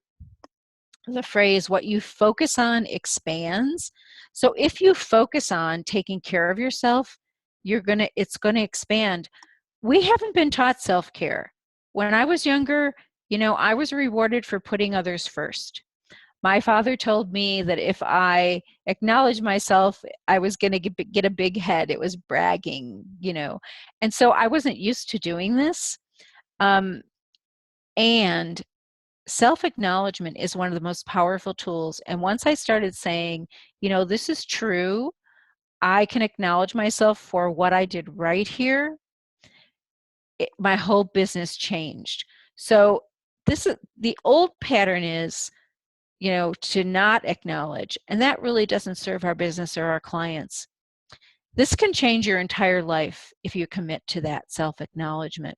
the phrase, what you focus on expands. So if you focus on taking care of yourself, it's gonna expand. We haven't been taught self-care. When I was younger, you know, I was rewarded for putting others first. My father told me that if I acknowledged myself, I was going to get a big head. It was bragging, you know. And so I wasn't used to doing this. And self-acknowledgement is one of the most powerful tools. And once I started saying, you know, this is true, I can acknowledge myself for what I did right here, my whole business changed. So the old pattern is, you know, to not acknowledge, and that really doesn't serve our business or our clients. This can change your entire life if you commit to that self-acknowledgement.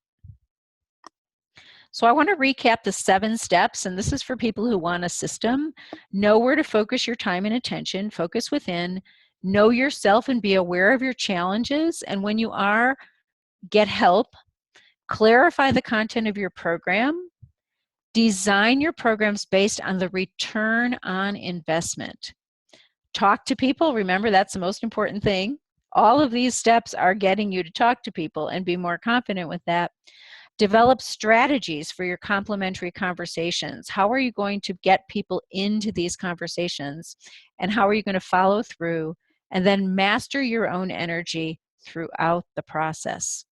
So I want to recap the 7 steps, and this is for people who want a system. Know where to focus your time and attention, focus within, know yourself and be aware of your challenges, and when you are, get help, clarify the content of your program, design your programs based on the return on investment. Talk to people, remember that's the most important thing. All of these steps are getting you to talk to people and be more confident with that. Develop strategies for your complimentary conversations. How are you going to get people into these conversations? And how are you going to follow through? And then master your own energy throughout the process.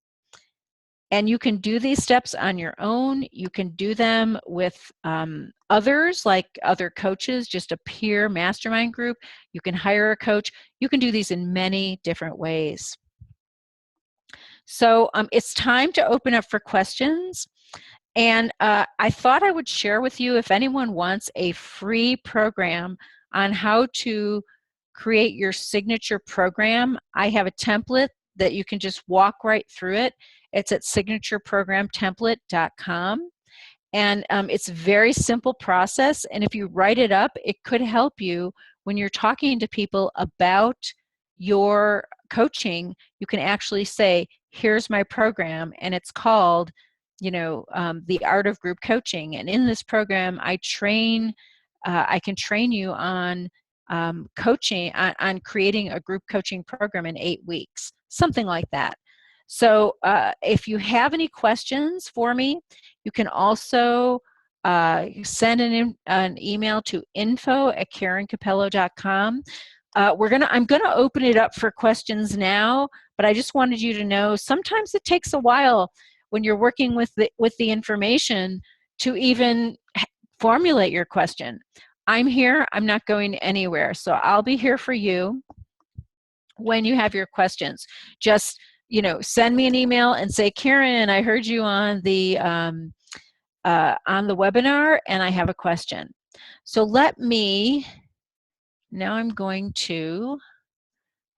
And you can do these steps on your own. You can do them with others, like other coaches, just a peer mastermind group. You can hire a coach. You can do these in many different ways. So it's time to open up for questions. And I thought I would share with you, if anyone wants a free program on how to create your signature program, I have a template that you can just walk right through it. It's at signatureprogramtemplate.com. And it's a very simple process. And if you write it up, it could help you when you're talking to people about your coaching. You can actually say, here's my program, and it's called, you know, the Art of Group Coaching. And in this program, I can train you on coaching, on creating a group coaching program in 8 weeks, something like that. So if you have any questions for me, you can also send an email to info@KarenCappello.com. I'm gonna open it up for questions now, but I just wanted you to know sometimes it takes a while when you're working with the information to even formulate your question. I'm here, I'm not going anywhere, so I'll be here for you when you have your questions. Just, you know, send me an email and say, Karen, I heard you on the webinar and I have a question. So now I'm going to,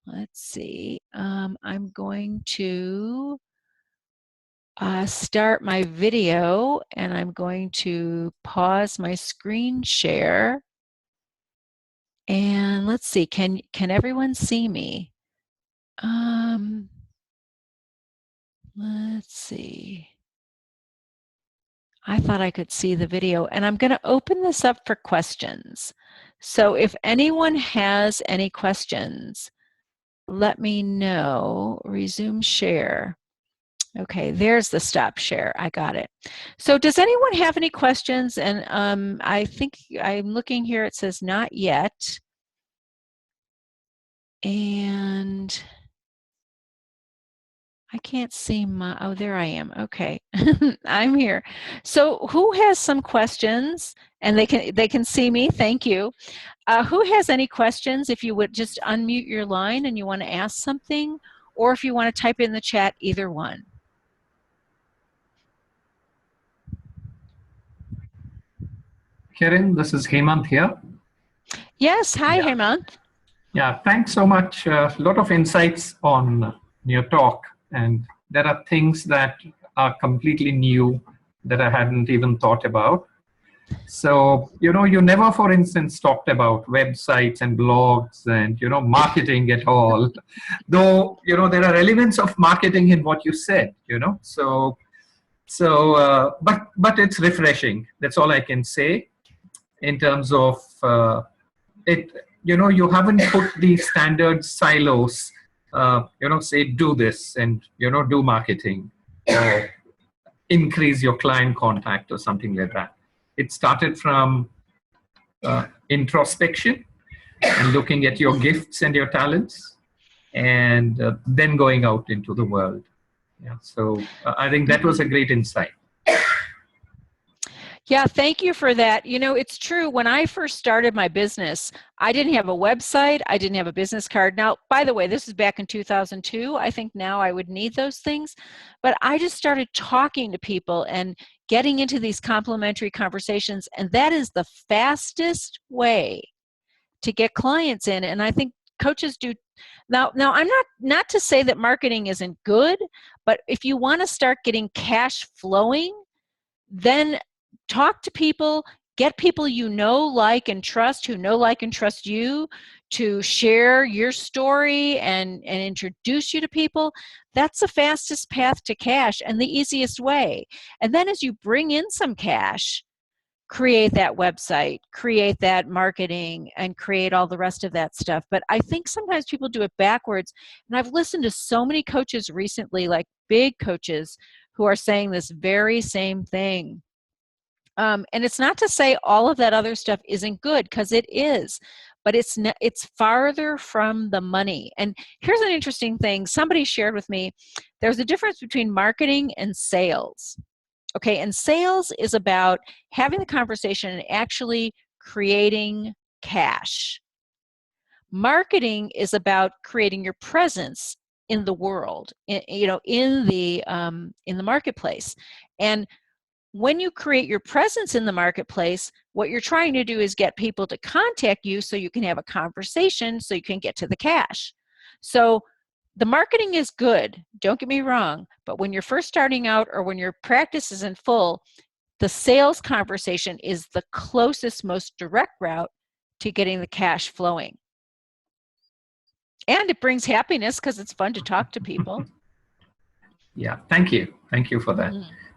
let's see, I'm going to start my video, and I'm going to pause my screen share. And let's see, can everyone see me? Let's see. I thought I could see the video, and I'm going to open this up for questions. So if anyone has any questions, let me know. Resume share. Okay, there's the stop share. I got it. So does anyone have any questions? And I think I'm looking here. It says not yet. And I can't see my, oh, there I am. Okay, I'm here. So who has some questions? And they can see me. Thank you. Who has any questions? If you would just unmute your line and you want to ask something, or if you want to type in the chat, either one. Kiran, this is Hemant here. Yes, hi, Yeah. Hemant. Yeah, thanks so much. A lot of insights on your talk, and there are things that are completely new that I hadn't even thought about. So, you never, for instance, talked about websites and blogs and, marketing at all. Though, there are elements of marketing in what you said, but it's refreshing. That's all I can say in terms of it. You haven't put the standard silos, say do this and, do marketing or increase your client contact or something like that. It started from introspection and looking at your gifts and your talents, and then going out into the world. Yeah, so I think that was a great insight. Yeah, thank you for that. It's true. When I first started my business, I didn't have a website. I didn't have a business card. Now, by the way, this is back in 2002. I think now I would need those things. But I just started talking to people and getting into these complimentary conversations. And that is the fastest way to get clients in. And I think coaches do. Now I'm not to say that marketing isn't good, but if you want to start getting cash flowing, then talk to people, get people you know, like, and trust, who know, like, and trust you, to share your story and introduce you to people. That's the fastest path to cash and the easiest way. And then as you bring in some cash, create that website, create that marketing, and create all the rest of that stuff. But I think sometimes people do it backwards. And I've listened to so many coaches recently, like big coaches, who are saying this very same thing. And it's not to say all of that other stuff isn't good, because it is, but it's farther from the money. And here's an interesting thing. Somebody shared with me, there's a difference between marketing and sales. Okay, and sales is about having the conversation and actually creating cash. Marketing is about creating your presence in the world, in the marketplace. And when you create your presence in the marketplace, what you're trying to do is get people to contact you so you can have a conversation, so you can get to the cash. So the marketing is good, don't get me wrong, but when you're first starting out or when your practice isn't full, the sales conversation is the closest, most direct route to getting the cash flowing. And it brings happiness because it's fun to talk to people. Yeah, thank you. Thank you for that.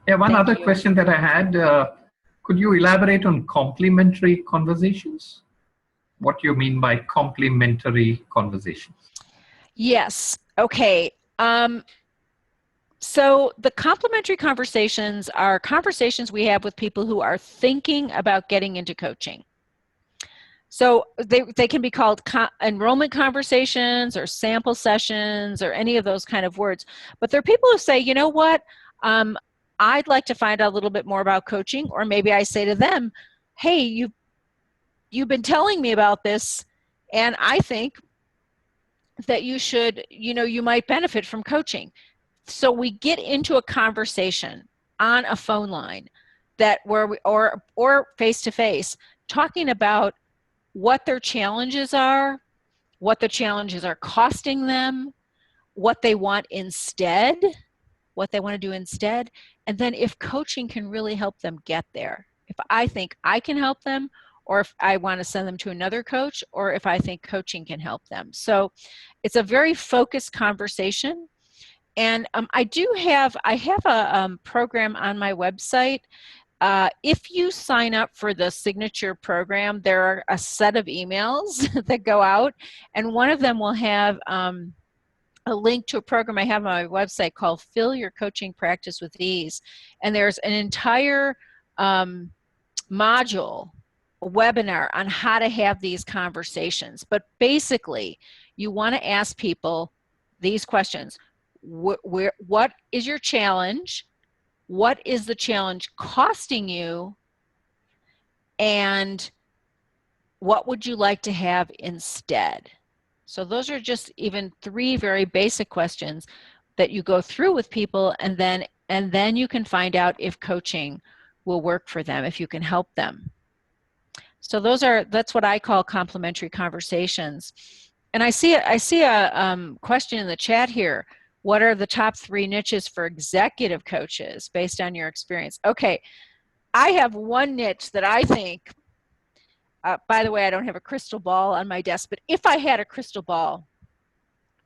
Yeah, one other question that I had, could you elaborate on complementary conversations? What do you mean by complementary conversations? Yes. Okay. So the complementary conversations are conversations we have with people who are thinking about getting into coaching. So they can be called enrollment conversations or sample sessions or any of those kind of words. But there are people who say, you know what, I'd like to find out a little bit more about coaching. Or maybe I say to them, hey, you've been telling me about this, and I think that you should, you might benefit from coaching. So we get into a conversation on a phone line or face to face, talking about what their challenges are, what the challenges are costing them, what they want instead, what they want to do instead, and then if coaching can really help them get there. If I think I can help them, or if I want to send them to another coach, or if I think coaching can help them. So it's a very focused conversation. And I have a program on my website. If you sign up for the signature program, there are a set of emails that go out, and one of them will have a link to a program I have on my website called Fill Your Coaching Practice with Ease. And there's an entire module, a webinar on how to have these conversations. But basically, you want to ask people these questions. What is your challenge? What is the challenge costing you? And what would you like to have instead? So those are just even 3 very basic questions that you go through with people, and then you can find out if coaching will work for them, if you can help them. So that's what I call complementary conversations. And I see a question in the chat here. What are the top 3 niches for executive coaches based on your experience? Okay, I have one niche that I think, by the way, I don't have a crystal ball on my desk, but if I had a crystal ball,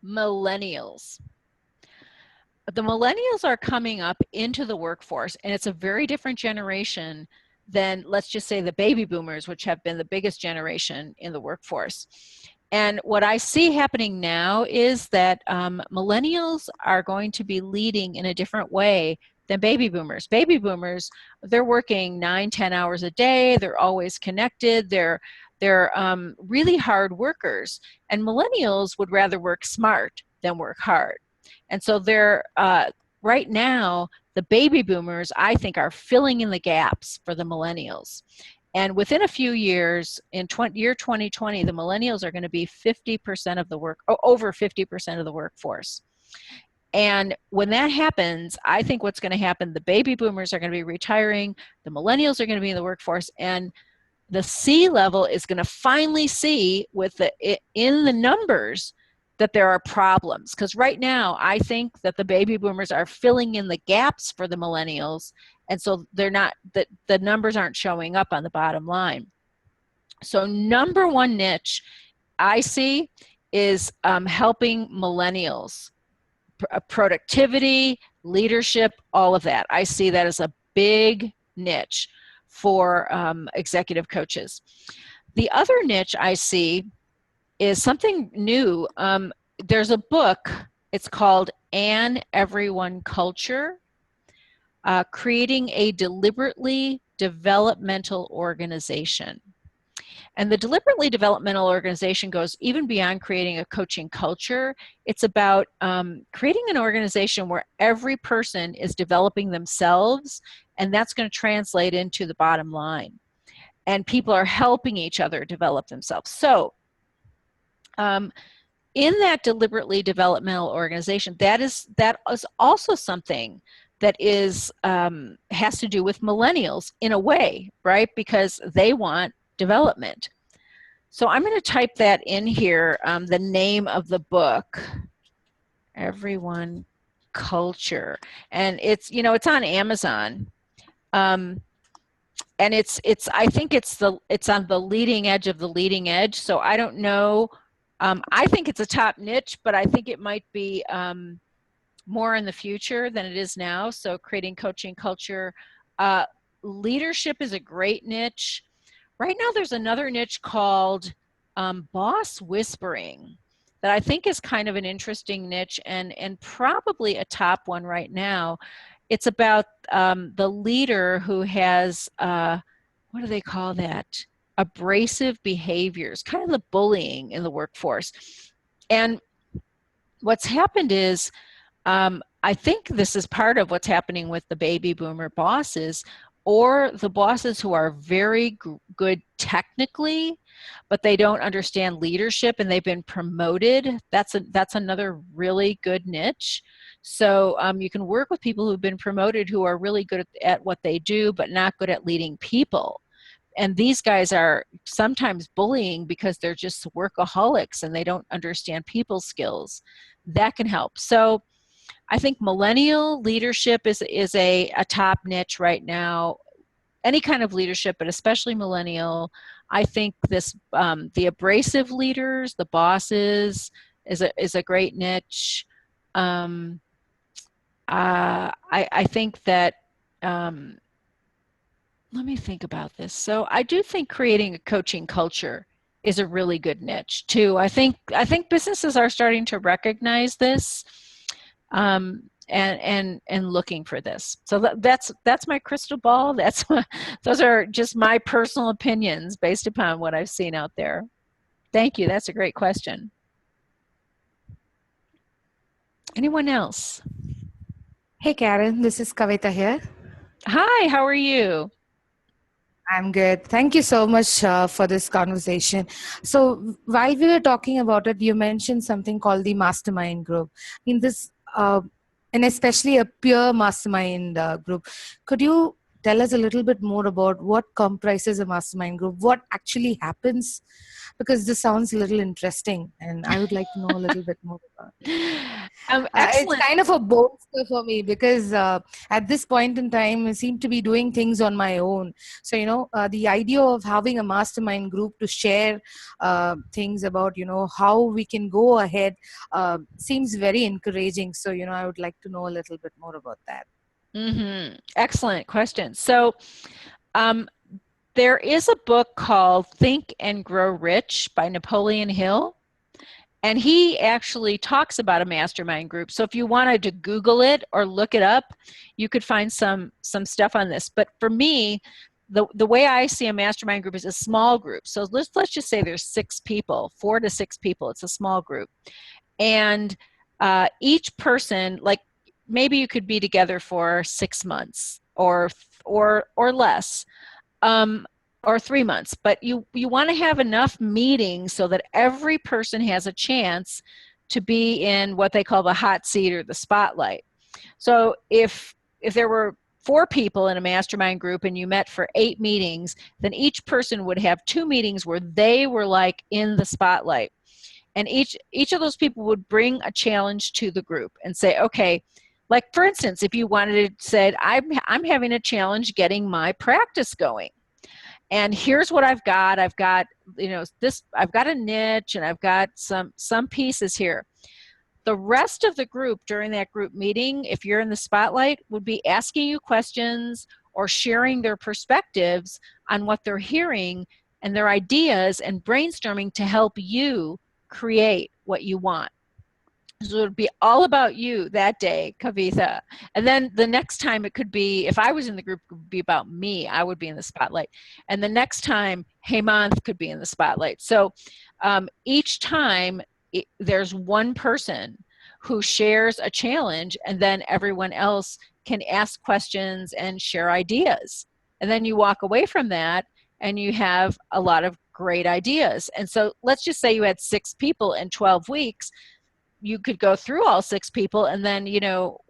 millennials. The millennials are coming up into the workforce, and it's a very different generation than, let's just say, the baby boomers, which have been the biggest generation in the workforce. And what I see happening now is that millennials are going to be leading in a different way than baby boomers. Baby boomers, they're working 9-10 hours a day. They're always connected. They're really hard workers. And millennials would rather work smart than work hard. And so they're right now, the baby boomers, I think, are filling in the gaps for the millennials. And within a few years, in year 2020, the millennials are going to be 50% of the over 50% of the workforce. And when that happens, I think what's going to happen, the baby boomers are going to be retiring, the millennials are going to be in the workforce, and the C-level is going to finally see in the numbers that there are problems. Because right now, I think that the baby boomers are filling in the gaps for the millennials, and so they're not, the numbers aren't showing up on the bottom line. So number 1 niche I see is helping millennials. Productivity, leadership, all of that. I see that as a big niche for executive coaches. The other niche I see is something new. There's a book, it's called An Everyone Culture, Creating a Deliberately Developmental Organization. And the deliberately developmental organization goes even beyond creating a coaching culture. It's about creating an organization where every person is developing themselves, and that's going to translate into the bottom line. And people are helping each other develop themselves. So in that deliberately developmental organization, that is also something that is has to do with millennials in a way, right? Because they want development. So I'm going to type that in here, the name of the book, Everyone Culture, and it's on Amazon, and I think it's on the leading edge of the leading edge. So I don't know. I think it's a top niche, but I think it might be more in the future than it is now. So creating coaching culture, leadership is a great niche. Right now, there's another niche called boss whispering that I think is kind of an interesting niche and probably a top one right now. It's about the leader who has, what do they call that? Abrasive behaviors, kind of the bullying in the workforce. And what's happened is, I think this is part of what's happening with the baby boomer bosses, or the bosses who are very good technically, but they don't understand leadership and they've been promoted. That's another really good niche. So you can work with people who've been promoted who are really good at what they do, but not good at leading people. And these guys are sometimes bullying because they're just workaholics and they don't understand people skills. That can help. So I think millennial leadership is a top niche right now. Any kind of leadership, but especially millennial. I think this the abrasive leaders, the bosses, is a great niche. I think that, let me think about this. So I do think creating a coaching culture is a really good niche too. I think businesses are starting to recognize this, and looking for this. So that's my crystal ball. Those are just my personal opinions based upon what I've seen out there. Thank you. That's a great question. Anyone else? Hey Karen, this is Kavita here. Hi, how are you? I'm good. Thank you so much for this conversation. So, while we were talking about it, you mentioned something called the mastermind group. In this, and especially a peer mastermind group, could you tell us a little bit more about what comprises a mastermind group? What actually happens? Because this sounds a little interesting, and I would like to know a little bit more about it. It's Excellent. kind of a bolster for me because at this point in time, I seem to be doing things on my own. So, the idea of having a mastermind group to share things about, how we can go ahead seems very encouraging. So, I would like to know a little bit more about that. Excellent question. So, there is a book called Think and Grow Rich by Napoleon Hill. And he actually talks about a mastermind group. So if you wanted to Google it or look it up, you could find some stuff on this. But for me, the way I see a mastermind group is a small group. So let's just say there's 6 people, 4 to 6 people. It's a small group. And each person, like maybe you could be together for 6 months or less. Or 3 months, but you want to have enough meetings so that every person has a chance to be in what they call the hot seat or the spotlight. So if there were 4 people in a mastermind group and you met for 8 meetings, then each person would have 2 meetings where they were like in the spotlight. And each of those people would bring a challenge to the group and say, okay, like for instance, if you wanted to say, I'm having a challenge getting my practice going. And here's what I've got. I've got, I've got a niche and I've got some pieces here. The rest of the group during that group meeting, if you're in the spotlight, would be asking you questions or sharing their perspectives on what they're hearing and their ideas and brainstorming to help you create what you want. So it would be all about you that day, Kavitha. And then the next time it could be, if I was in the group, it would be about me. I would be in the spotlight. And the next time, Hemant could be in the spotlight. So each time there's one person who shares a challenge, and then everyone else can ask questions and share ideas. And then you walk away from that and you have a lot of great ideas. And so let's just say you had 6 people in 12 weeks. You could go through all 6 people, and then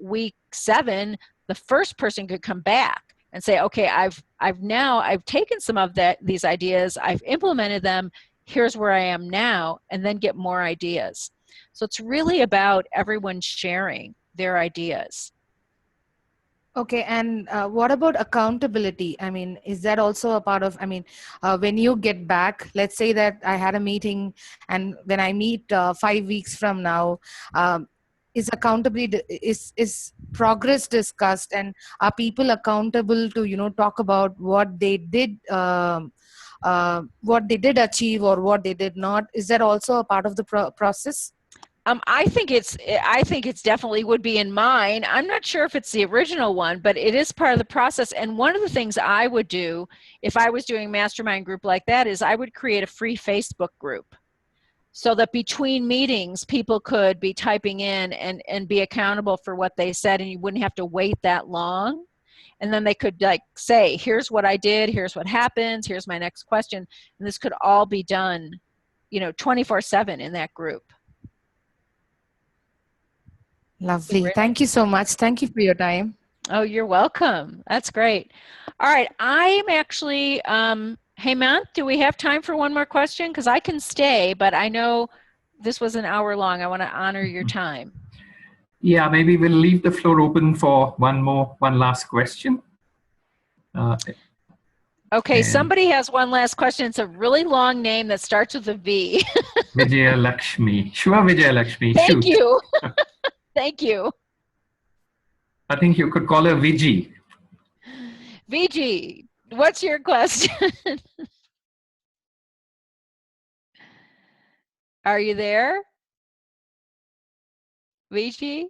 week 7 the first person could come back and say, okay, I've taken some of these ideas, I've implemented them, here's where I am now, and then get more ideas. So it's really about everyone sharing their ideas. Okay, and what about accountability? I mean, is that also a part of, when you get back, let's say that I had a meeting and when I meet 5 weeks from now, is accountability, is progress discussed, and are people accountable to, talk about what they did achieve or what they did not? Is that also a part of the process? I think it's definitely would be in mine. I'm not sure if it's the original one, but it is part of the process. And one of the things I would do if I was doing a mastermind group like that is I would create a free Facebook group so that between meetings, people could be typing in and be accountable for what they said, and you wouldn't have to wait that long. And then they could say, here's what I did, here's what happens, here's my next question. And this could all be done, 24/7 in that group. Lovely. Thank you so much. Thank you for your time. Oh, you're welcome. That's great. All right. I'm actually, Hemant, do we have time for one more question? Because I can stay, but I know this was an hour long. I want to honor your time. Yeah, maybe we'll leave the floor open for one last question. Okay, somebody has one last question. It's a really long name that starts with a V. Vijaya Lakshmi. Shua Vijaya Lakshmi. Thank you. Thank you. I think you could call her VG. VG, what's your question? Are you there, VG?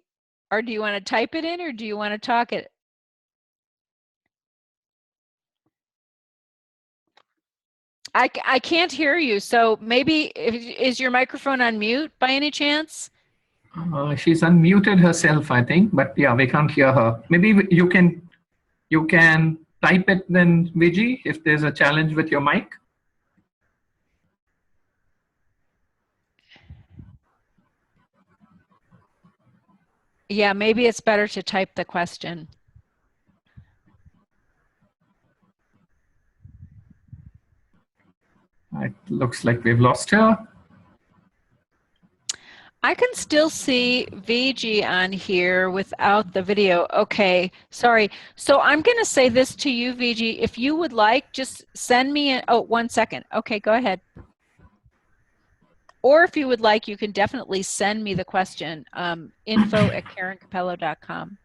Or do you want to type it in, or do you want to talk it? I can't hear you, so maybe, is your microphone on mute by any chance? She's unmuted herself, I think, but yeah, we can't hear her. Maybe you can type it then, Viji, if there's a challenge with your mic. Yeah, maybe it's better to type the question. It looks like we've lost her. I can still see VG on here without the video. Okay, sorry. So I'm going to say this to you, VG. If you would like, just send me, oh, 1 second. Okay, go ahead. Or if you would like, you can definitely send me the question, info@KarenCappello.com.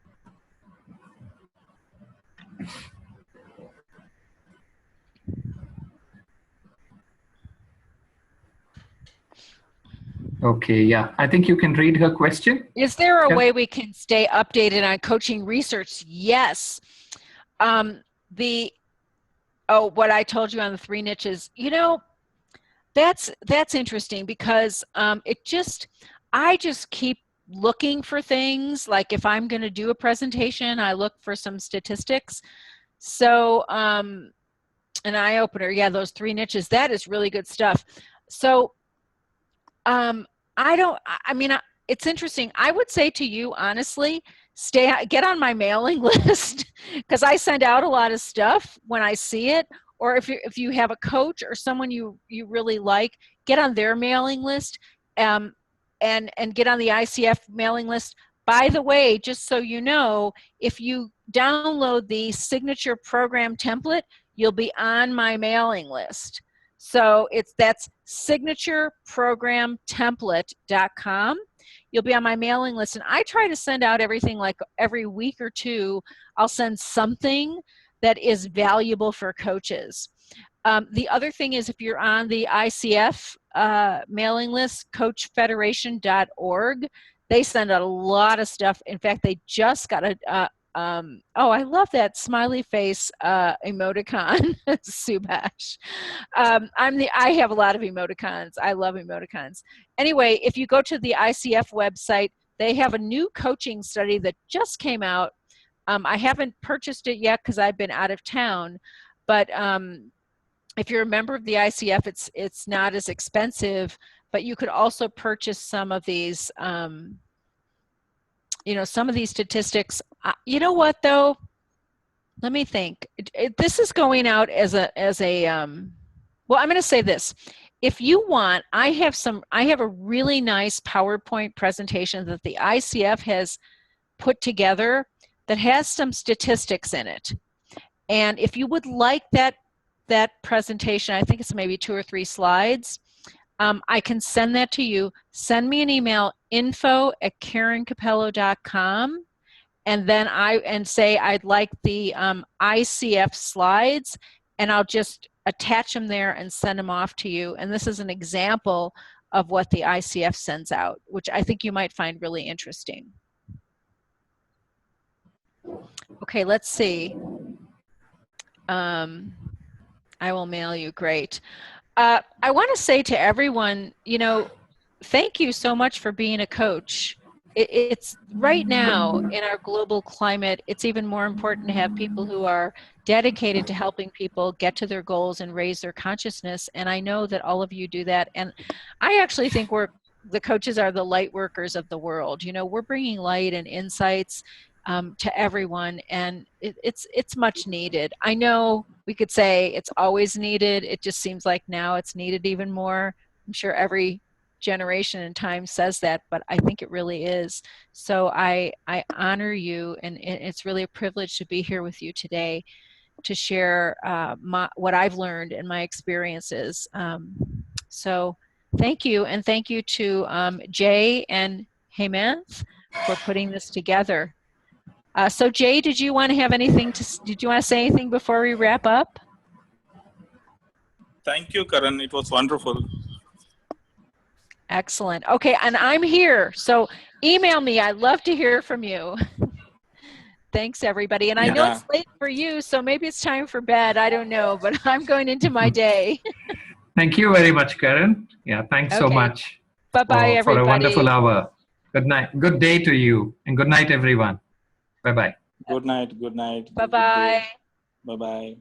Okay, yeah. I think you can read her question. Is there a way we can stay updated on coaching research? Yes. What I told you on the 3 niches, you know, that's interesting because I just keep looking for things. Like if I'm going to do a presentation, I look for some statistics. So an eye opener, yeah, those 3 niches, that is really good stuff. So it's interesting. I would say to you, honestly, get on my mailing list because I send out a lot of stuff when I see it. Or if you have a coach or someone you really like, get on their mailing list, and get on the ICF mailing list. By the way, just so you know, if you download the signature program template, you'll be on my mailing list. So that's signatureprogramtemplate.com. You'll be on my mailing list, and I try to send out everything like every week or two. I'll send something that is valuable for coaches. The other thing is if you're on the ICF mailing list, coachfederation.org, they send out a lot of stuff. In fact, they just got I love that smiley face emoticon, Subhash. I have a lot of emoticons. I love emoticons. Anyway, if you go to the ICF website, they have a new coaching study that just came out. I haven't purchased it yet because I've been out of town, but if you're a member of the ICF, it's not as expensive, but you could also purchase some of these some of these statistics. You know what though? Let me think. This is going out as a well, I'm going to say this. If you want, I have a really nice PowerPoint presentation that the ICF has put together that has some statistics in it. And if you would like that presentation, I think it's maybe 2 or 3 slides, I can send that to you. Send me an email, info@KarenCappello.com, and then say I'd like the ICF slides, and I'll just attach them there and send them off to you. And this is an example of what the ICF sends out, which I think you might find really interesting. Okay, let's see. I will mail you. Great. I want to say to everyone, thank you so much for being a coach. It's right now in our global climate, it's even more important to have people who are dedicated to helping people get to their goals and raise their consciousness. And I know that all of you do that. And I actually think the coaches are the light workers of the world. We're bringing light and insights to everyone, and it's much needed. I know we could say it's always needed. It just seems like now it's needed even more. I'm sure every generation and time says that, but I think it really is. So I honor you, and it's really a privilege to be here with you today to share what I've learned and my experiences. So thank you, and thank you to Jay and Hemant for putting this together. So Jay, did you want to have anything did you want to say anything before we wrap up? Thank you, Karan. It was wonderful. Excellent. Okay, and I'm here, so email me. I'd love to hear from you. Thanks, everybody. And I know it's late for you, so maybe it's time for bed. I don't know, but I'm going into my day. Thank you very much, Karen. Yeah, thanks so much. Bye-bye, everybody. For a wonderful hour. Good night. Good day to you, and good night, everyone. Bye-bye. Good night. Good night. Bye-bye. Bye-bye.